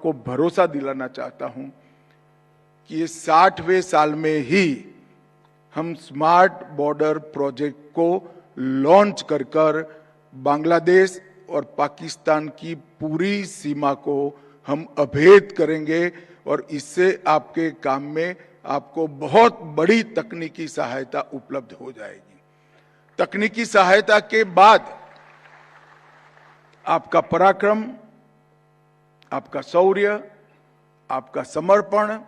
आपको भरोसा दिलाना चाहता हूं कि ये 60वें साल में ही हम स्मार्ट बॉर्डर प्रोजेक्ट को लॉन्च कर बांग्लादेश और पाकिस्तान की पूरी सीमा को हम अभेद करेंगे और इससे आपके काम में आपको बहुत बड़ी तकनीकी सहायता उपलब्ध हो जाएगी। तकनीकी सहायता के बाद आपका पराक्रम, आपका शौर्य, आपका समर्पण,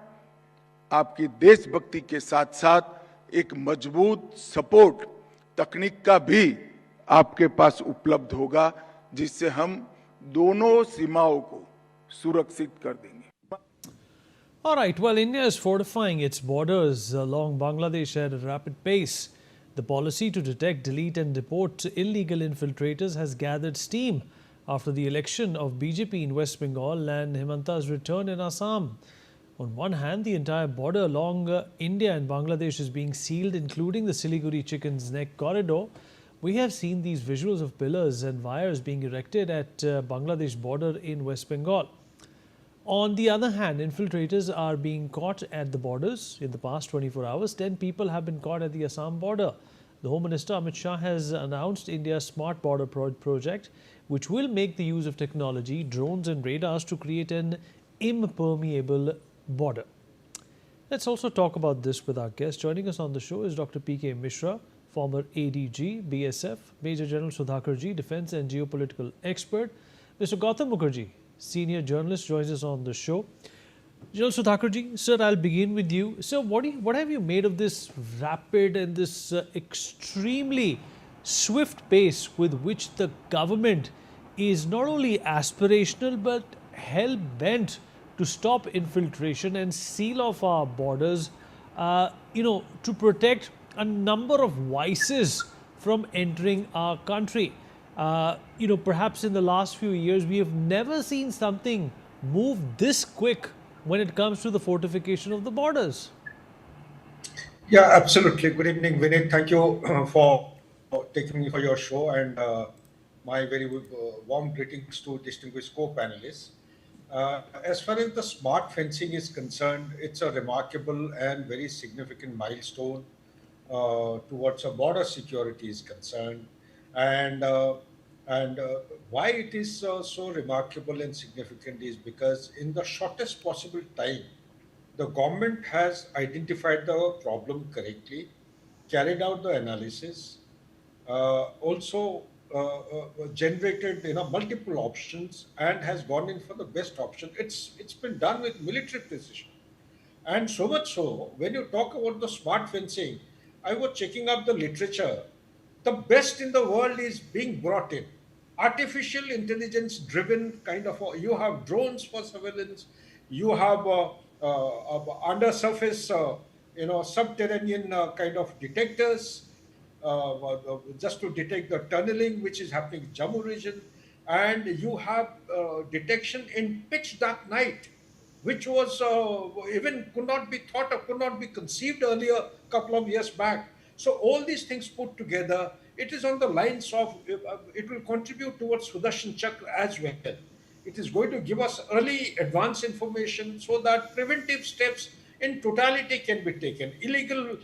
आपकी देशभक्ति के साथ साथ एक मजबूत सपोर्ट तकनीक का भी आपके पास उपलब्ध होगा, जिससे हम दोनों सीमाओं को सुरक्षित कर देंगे। All right, well, India is fortifying its borders along Bangladesh at a rapid pace. The policy to detect, delete and deport illegal infiltrators has gathered steam after the election of BJP in West Bengal and Himanta's return in Assam. On one hand, the entire border along India and Bangladesh is being sealed, including the Siliguri Chicken's Neck corridor. We have seen these visuals of pillars and wires being erected at Bangladesh border in West Bengal. On the other hand, infiltrators are being caught at the borders. In the past 24 hours, 10 people have been caught at the Assam border. The Home Minister Amit Shah has announced India's Smart Border project, which will make the use of technology, drones and radars to create an impermeable border. Let's also talk about this with our guest. Joining us on the show is Dr. P.K. Mishra, former ADG, BSF, Major General Sudhakarji, Defence and Geopolitical Expert. Mr. Gautam Mukherjee, Senior Journalist, joins us on the show. General Sudhakarji, sir, I'll begin with you. Sir, what have you made of this rapid and this extremely swift pace with which the government is not only aspirational but hell-bent to stop infiltration and seal off our borders, to protect a number of vices from entering our country? Perhaps in the last few years, we have never seen something move this quick when it comes to the fortification of the borders. Yeah, absolutely. Good evening, Vinit. Thank you for taking me for your show, and my very warm greetings to distinguished co-panelists. As far as the smart fencing is concerned, it's a remarkable and very significant milestone towards a border security is concerned. And why it is so remarkable and significant is because in the shortest possible time, the government has identified the problem correctly, carried out the analysis, also generated multiple options, and has gone in for the best option. It's been done with military precision, and so much so when you talk about the smart fencing, I was checking up the literature. The best in the world is being brought in. Artificial intelligence driven kind of, you have drones for surveillance, you have under surface, subterranean kind of detectors, just to detect the tunneling which is happening in Jammu region, and you have detection in pitch dark night, which was even could not be thought of, could not be conceived earlier a couple of years back. So all these things put together, it is on the lines of, it will contribute towards Sudarshan Chakra as well. It is going to give us early advance information so that preventive steps in totality can be taken. Illegal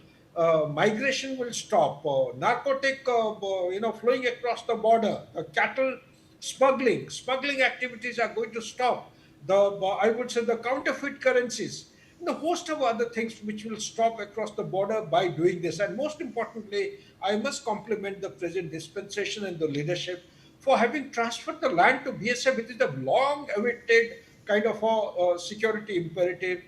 migration will stop. Narcotic, flowing across the border. The cattle smuggling activities are going to stop. I would say the counterfeit currencies, and a host of other things which will stop across the border by doing this. And most importantly, I must compliment the present dispensation and the leadership for having transferred the land to BSF. It is a long-awaited kind of a security imperative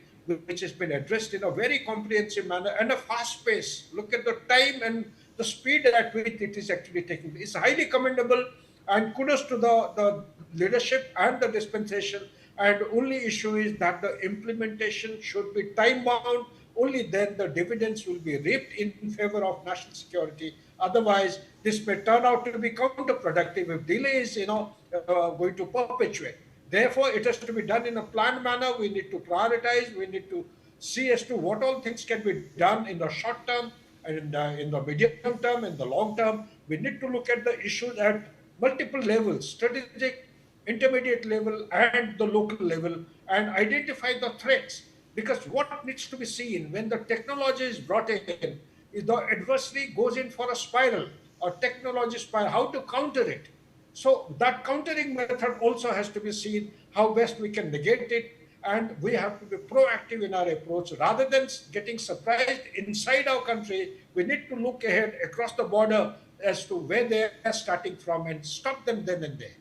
which has been addressed in a very comprehensive manner and a fast pace. Look at the time and the speed at which it is actually taking place. It's highly commendable, and kudos to the leadership and the dispensation. And only issue is that the implementation should be time bound. Only then the dividends will be reaped in favor of national security. Otherwise, this may turn out to be counterproductive if delays, going to perpetuate. Therefore, it has to be done in a planned manner. We need to prioritize. We need to see as to what all things can be done in the short term and in the medium term and the long term. We need to look at the issues at multiple levels: strategic, intermediate level and the local level, and identify the threats. Because what needs to be seen when the technology is brought in, is the adversary goes in for a spiral or technology spiral, how to counter it. So that countering method also has to be seen, how best we can negate it, and we have to be proactive in our approach. Rather than getting surprised inside our country, we need to look ahead across the border as to where they are starting from and stop them then and there.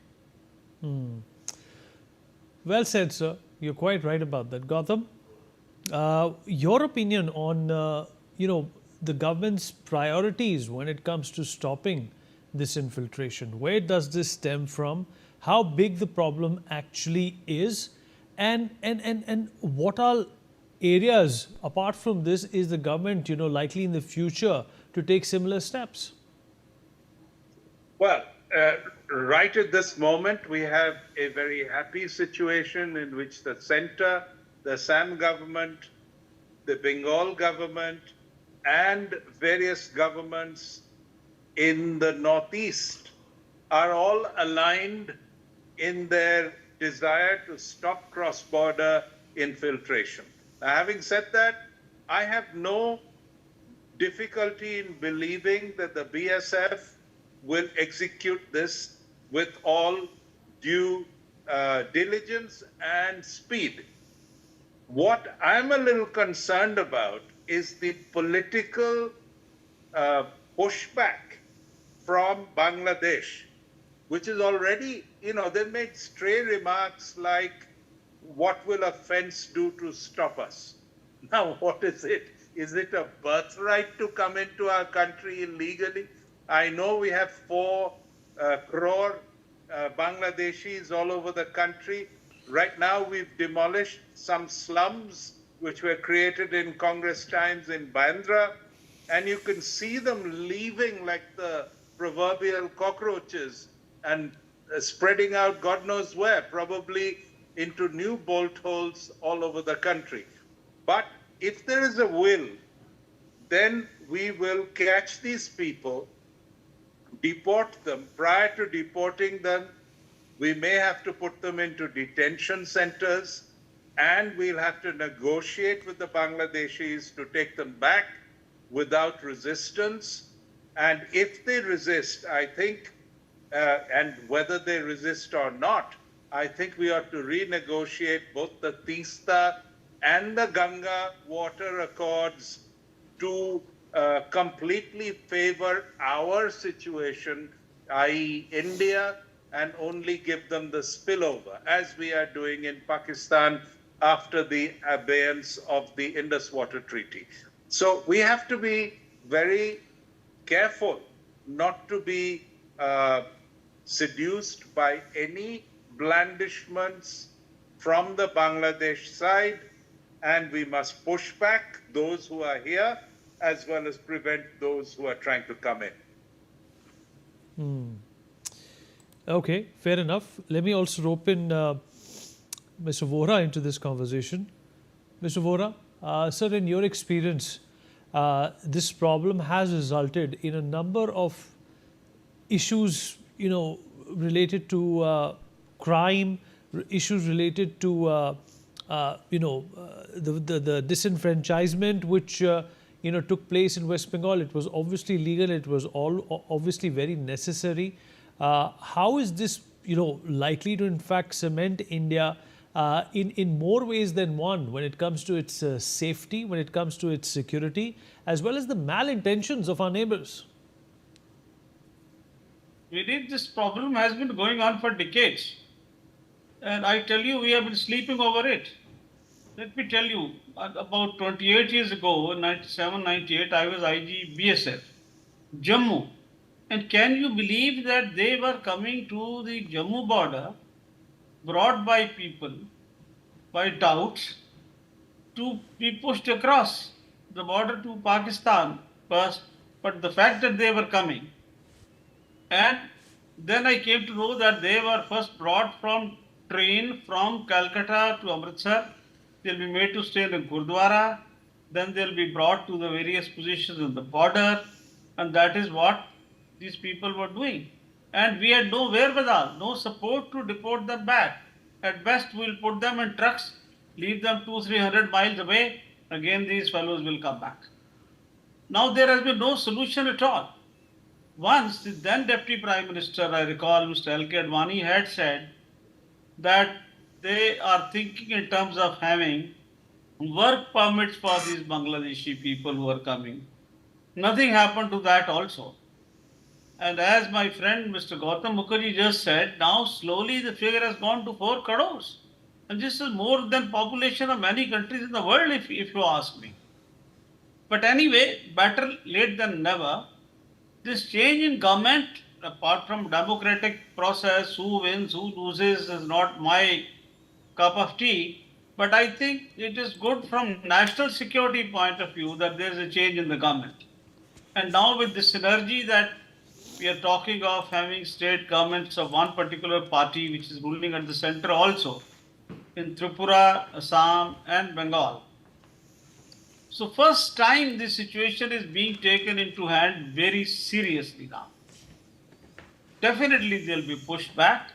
Well said, sir. You're quite right about that. Gautam, your opinion on the government's priorities when it comes to stopping this infiltration. Where does this stem from? How big the problem actually is, and what all areas apart from this is the government likely in the future to take similar steps? Well, right at this moment, we have a very happy situation in which the center, the Assam government, the Bengal government, and various governments in the Northeast are all aligned in their desire to stop cross-border infiltration. Now, having said that, I have no difficulty in believing that the BSF will execute this with all due diligence and speed. What I'm a little concerned about is the political pushback from Bangladesh, which is already, they made stray remarks like, what will a fence do to stop us? Now, what is it? Is it a birthright to come into our country illegally? I know we have 4 crore Bangladeshis all over the country. Right now, we've demolished some slums which were created in Congress times in Bandra, and you can see them leaving like the proverbial cockroaches and spreading out God knows where, probably into new bolt holes all over the country. But if there is a will, then we will catch these people, deport them. Prior to deporting them, we may have to put them into detention centers, and we'll have to negotiate with the Bangladeshis to take them back without resistance. And if they resist, I think, and whether they resist or not, I think we ought to renegotiate both the Teesta and the Ganga water accords to completely favor our situation, i.e. India, and only give them the spillover, as we are doing in Pakistan after the abeyance of the Indus Water Treaty. So we have to be very careful not to be seduced by any blandishments from the Bangladesh side, and we must push back those who are here as well as prevent those who are trying to come in. Okay, fair enough. Let me also rope in Mr. Vora into this conversation. Mr. Vora, sir, in your experience, this problem has resulted in a number of issues, related to crime, issues related to, the disenfranchisement which, took place in West Bengal. It was obviously legal. It was all obviously very necessary. How is this, likely to in fact cement India in more ways than one when it comes to its safety, when it comes to its security, as well as the malintentions of our neighbors? This problem has been going on for decades. And I tell you, we have been sleeping over it. Let me tell you, about 28 years ago, 97, 98, I was IG BSF, Jammu. And can you believe that they were coming to the Jammu border, brought by people, by doubts, to be pushed across the border to Pakistan first, but the fact that they were coming. And then I came to know that they were first brought from train from Calcutta to Amritsar. They'll be made to stay in the Gurdwara. Then they'll be brought to the various positions on the border. And that is what these people were doing. And we had no wherewithal, no support to deport them back. At best, we'll put them in trucks, leave them 200-300 miles away. Again, these fellows will come back. Now there has been no solution at all. Once the then Deputy Prime Minister, I recall Mr. L.K. Advani, had said that they are thinking in terms of having work permits for these Bangladeshi people who are coming. Nothing happened to that also. And as my friend Mr. Gautam Mukherjee just said, now slowly the figure has gone to 4 crores. And this is more than population of many countries in the world, if you ask me. But anyway, better late than never. This change in government, apart from democratic process, who wins, who loses, is not my cup of tea. But I think it is good from national security point of view that there is a change in the government. And now with the synergy that we are talking of having state governments of one particular party which is ruling at the center also in Tripura, Assam and Bengal. So first time this situation is being taken into hand very seriously now. Definitely they'll be pushed back.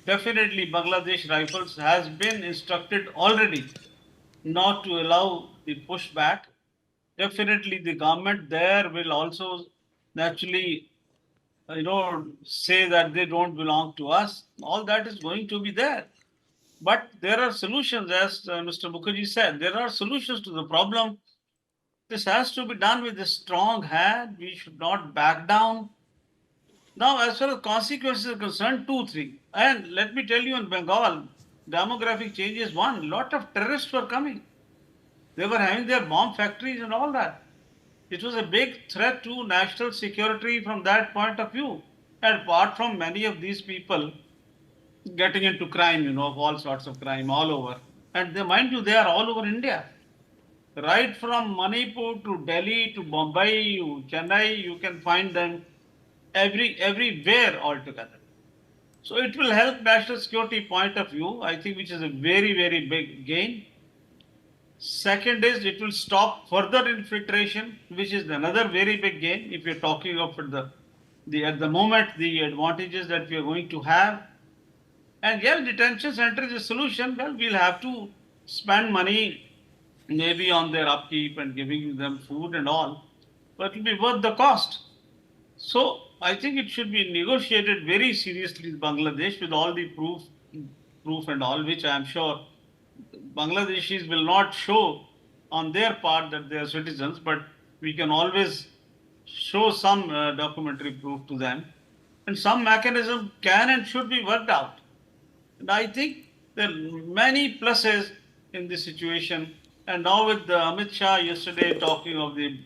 Definitely Bangladesh Rifles has been instructed already not to allow the pushback. Definitely the government there will also naturally say that they don't belong to us. All that is going to be there. But there are solutions, as Mr. Mukherjee said, there are solutions to the problem. This has to be done with a strong hand. We should not back down. Now, as far as consequences are concerned, 2, 3. And let me tell you, in Bengal, demographic change is one. A lot of terrorists were coming. They were having their bomb factories and all that. It was a big threat to national security from that point of view. And apart from many of these people getting into crime, of all sorts of crime all over. And they, mind you, they are all over India. Right from Manipur to Delhi to Bombay, Chennai, you can find them everywhere altogether. So it will help national security point of view, I think, which is a very, very big gain. Second is it will stop further infiltration, which is another very big gain. If you're talking of at the moment the advantages that we are going to have. And yes, detention center is a solution. Well, we'll have to spend money maybe on their upkeep and giving them food and all, but it will be worth the cost. So I think it should be negotiated very seriously with Bangladesh with all the proof and all, which I am sure Bangladeshis will not show on their part that they are citizens, but we can always show some documentary proof to them. And some mechanism can and should be worked out. And I think there are many pluses in this situation. And now with Amit Shah yesterday talking of the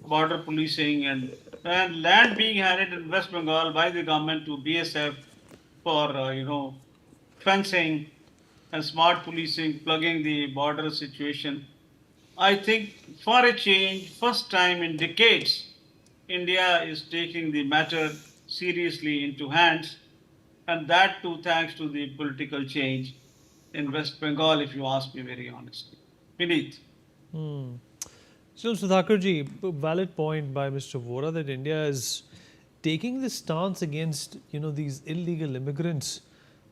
border policing and land being handed in West Bengal by the government to BSF for, fencing and smart policing, plugging the border situation. I think for a change, first time in decades, India is taking the matter seriously into hands, and that too thanks to the political change in West Bengal, if you ask me very honestly. Vineet. So, Sudhakarji, valid point by Mr. Vora that India is taking this stance against, these illegal immigrants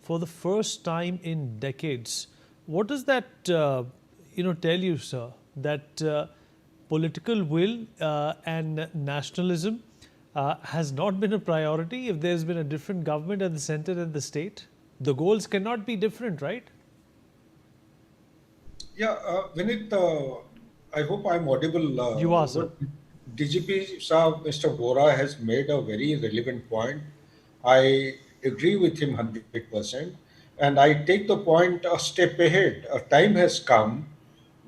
for the first time in decades. What does that, tell you, sir? That political will and nationalism has not been a priority if there's been a different government at the center and the state? The goals cannot be different, right? Yeah, Vinit, I hope I'm audible. You are, sir. What DGP Saab, Mr. Vora has made a very relevant point. I agree with him 100%. And I take the point a step ahead. A time has come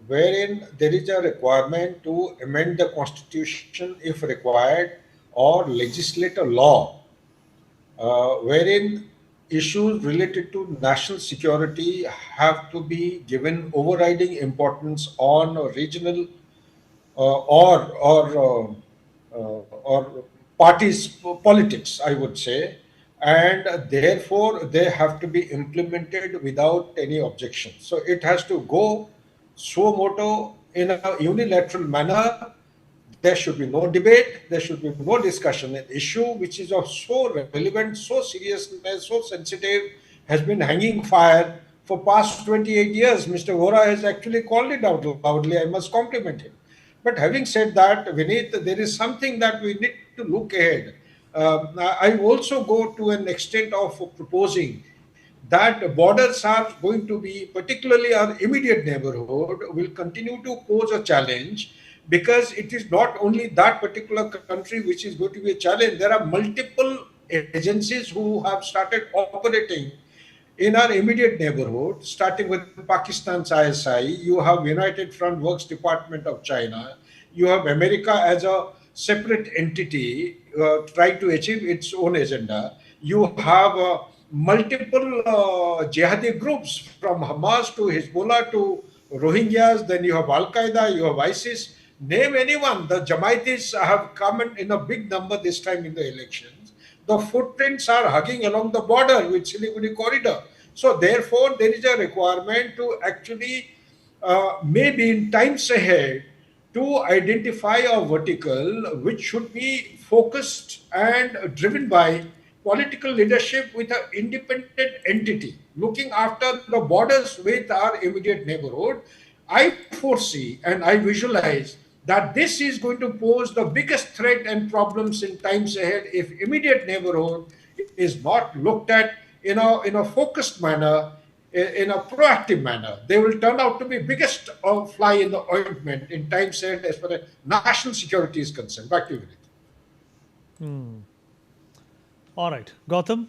wherein there is a requirement to amend the constitution if required or legislate a law wherein issues related to national security have to be given overriding importance on a regional or parties politics, I would say, and therefore they have to be implemented without any objection. So it has to go suo moto in a unilateral manner There should be no debate. There should be no discussion. An issue which is of so relevant, so seriousness, so sensitive, has been hanging fire for past 28 years. Mr. Vora has actually called it out loudly. I must compliment him. But having said that, Vineet, there is something that we need to look ahead. I also go to an extent of proposing that borders are going to be, particularly our immediate neighborhood, will continue to pose a challenge, because it is not only that particular country which is going to be a challenge. There are multiple agencies who have started operating in our immediate neighborhood, starting with Pakistan's ISI. You have United Front Works Department of China. You have America as a separate entity trying to achieve its own agenda. You have multiple jihadi groups from Hamas to Hezbollah to Rohingyas. Then you have Al Qaeda, you have ISIS. Name anyone. The Jamaitis have come in a big number this time in the elections. The footprints are hugging along the border with Siliguri corridor. So therefore, there is a requirement to actually maybe in times ahead to identify a vertical which should be focused and driven by political leadership with an independent entity looking after the borders with our immediate neighborhood. I foresee and I visualize that this is going to pose the biggest threat and problems in times ahead if immediate neighborhood is not looked at in a focused manner, in a proactive manner. They will turn out to be biggest fly in the ointment in times ahead as far as national security is concerned. Back to you, Vinit. All right, Gautam.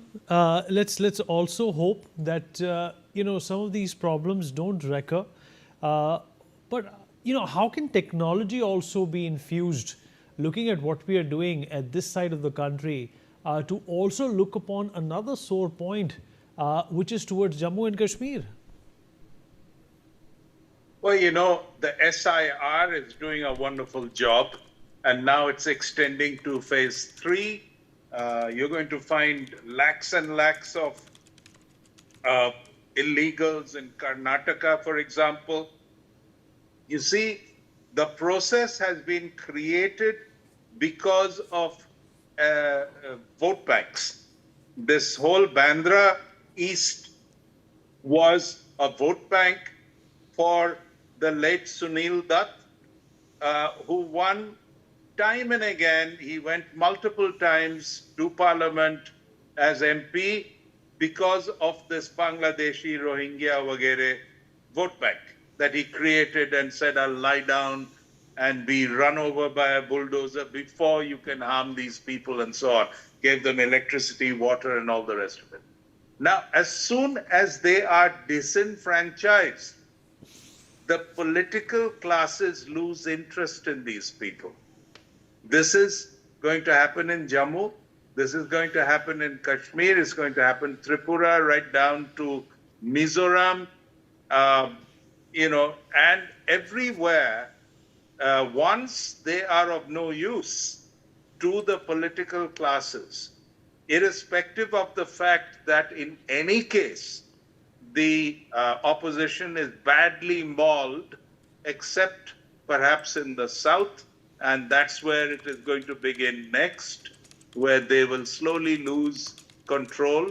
Let's also hope that some of these problems don't recur. But how can technology also be infused, looking at what we are doing at this side of the country, to also look upon another sore point, which is towards Jammu and Kashmir? Well, the SIR is doing a wonderful job, and now it's extending to phase 3. You're going to find lakhs and lakhs of illegals in Karnataka, for example. You see, the process has been created because of vote banks. This whole Bandra East was a vote bank for the late Sunil Dutt, who won time and again. He went multiple times to Parliament as MP because of this Bangladeshi Rohingya Wagere vote bank that he created and said, I'll lie down and be run over by a bulldozer before you can harm these people and so on. Gave them electricity, water, and all the rest of it. Now, as soon as they are disenfranchised, the political classes lose interest in these people. This is going to happen in Jammu. This is going to happen in Kashmir. It's going to happen in Tripura, right down to Mizoram, and everywhere. Once they are of no use to the political classes, irrespective of the fact that in any case the opposition is badly mauled, except perhaps in the south, and that's where it is going to begin next, where they will slowly lose control.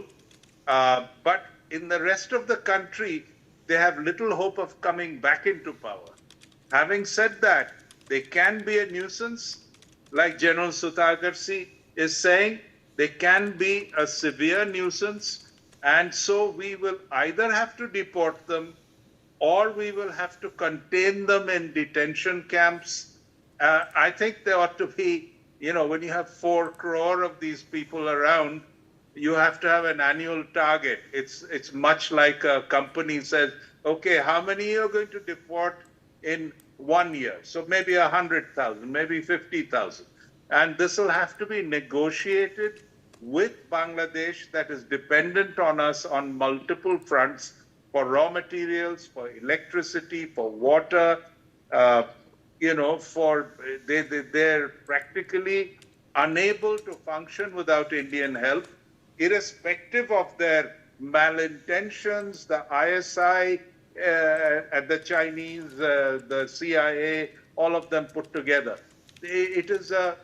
But in the rest of the country, they have little hope of coming back into power. Having said that, they can be a nuisance, like General Sutagarsi is saying. They can be a severe nuisance, and so we will either have to deport them or we will have to contain them in detention camps. I think there ought to be, when you have 4 crore of these people around, you have to have an annual target. It's much like a company says, okay, how many you're going to deport in 1 year? So maybe 100,000, maybe 50,000. And this will have to be negotiated with Bangladesh, that is dependent on us on multiple fronts, for raw materials, for electricity, for water, they're practically unable to function without Indian help, irrespective of their malintentions, the ISI, and the Chinese, the CIA, all of them put together. it is a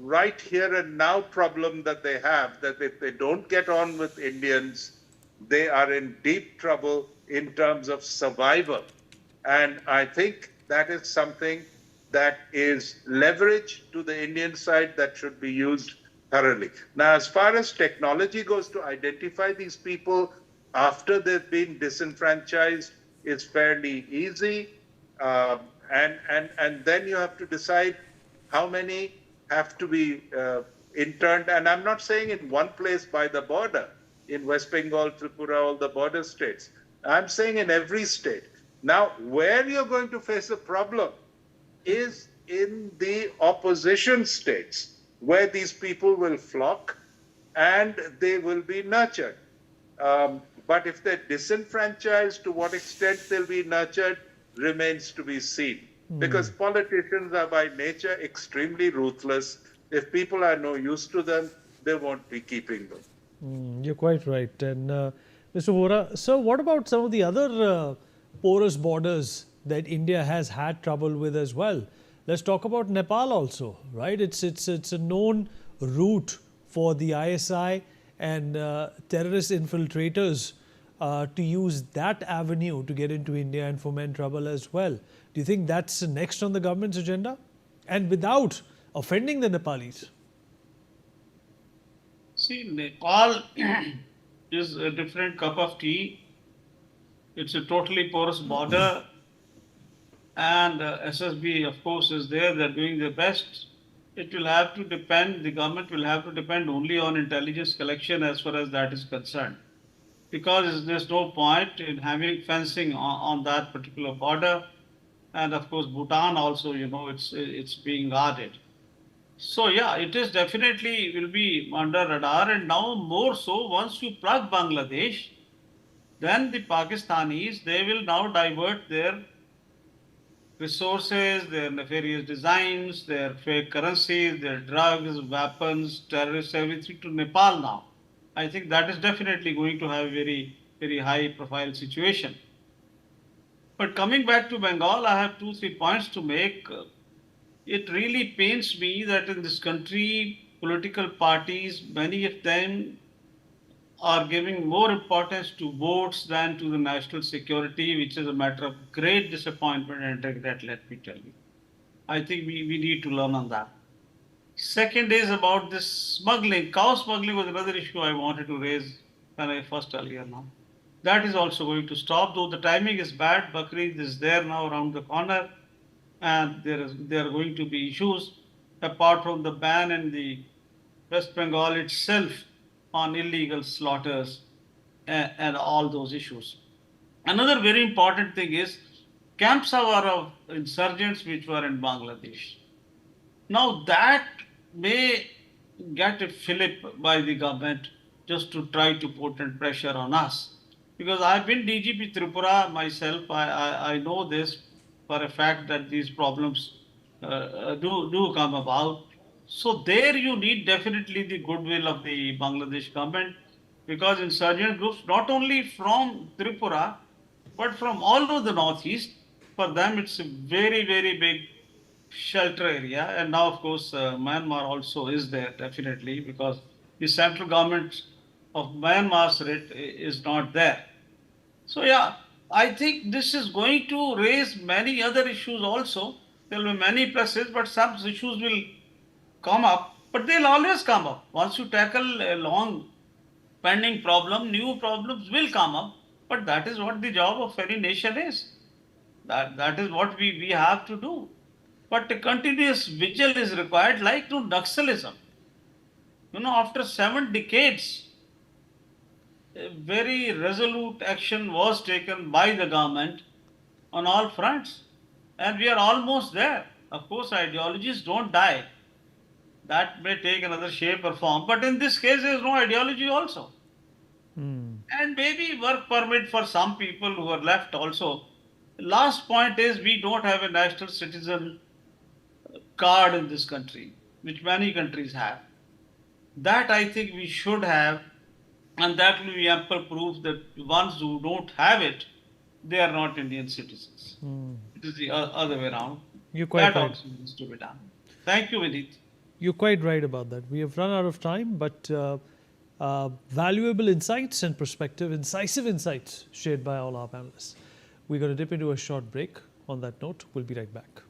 right here and now problem that they have, that if they don't get on with Indians, they are in deep trouble in terms of survival. And I think that is something that is leverage to the Indian side that should be used thoroughly. Now, as far as technology goes to identify these people after they've been disenfranchised, is fairly easy. And then you have to decide how many have to be interned. And I'm not saying in one place by the border, in West Bengal, Tripura, all the border states. I'm saying in every state. Now, where you're going to face a problem is in the opposition states, where these people will flock and they will be nurtured. But if they're disenfranchised, to what extent they'll be nurtured remains to be seen. Because politicians are by nature extremely ruthless. If people are no use to them, they won't be keeping them. You're quite right. And Mr. Vora, so what about some of the other porous borders that India has had trouble with as well? Let's talk about Nepal also, right? It's a known route for the ISI and terrorist infiltrators to use that avenue to get into India and foment trouble as well. Do you think that's next on the government's agenda? And without offending the Nepalis? See, Nepal is a different cup of tea. It's a totally porous border. And SSB, of course, is there. They're doing their best. It will have to depend, the government will have to depend only on intelligence collection as far as that is concerned. Because there's no point in having fencing on that particular border. And of course, Bhutan also, it's being guarded. So yeah, it is definitely will be under radar, and now more so once you plug Bangladesh, then the Pakistanis, they will now divert their resources, their nefarious designs, their fake currencies, their drugs, weapons, terrorists, everything to Nepal now. I think that is definitely going to have a very, very high profile situation. But coming back to Bengal, I have 2-3 points to make. It really pains me that in this country, political parties, many of them are giving more importance to votes than to the national security, which is a matter of great disappointment and regret, let me tell you. I think we need to learn on that. Second is about this smuggling. Cow smuggling was another issue I wanted to raise when I first earlier now. That is also going to stop, though the timing is bad. Bakrid is there now around the corner, and there are going to be issues apart from the ban in the West Bengal itself on illegal slaughters and all those issues. Another very important thing is camps of insurgents which were in Bangladesh. Now that may get a fillip by the government just to try to put in pressure on us. Because I've been DGP Tripura myself, I know this for a fact that these problems do come about. So there you need definitely the goodwill of the Bangladesh government, because insurgent groups, not only from Tripura, but from all over the northeast, for them it's a very, very big shelter area. And now, of course, Myanmar also is there definitely, because the central government of Myanmar's writ is not there. So yeah, I think this is going to raise many other issues also. There will be many pluses, but some issues will come up, but they'll always come up. Once you tackle a long pending problem, new problems will come up, but that is what the job of any nation is. That is what we have to do. But a continuous vigil is required, like to Naxalism. After 7 decades, a very resolute action was taken by the government on all fronts. And we are almost there. Of course, ideologies don't die. That may take another shape or form. But in this case, there is no ideology also. And maybe work permit for some people who are left also. Last point is, we don't have a national citizen card in this country, which many countries have. That I think we should have, and that will be ample proof that ones who don't have it, they are not Indian citizens. It is the other way around. You're quite That right. also needs to be done. Thank you, Vinit. You're quite right about that. We have run out of time, but valuable insights and perspective, incisive insights shared by all our panelists. We're going to dip into a short break. On that note, we'll be right back.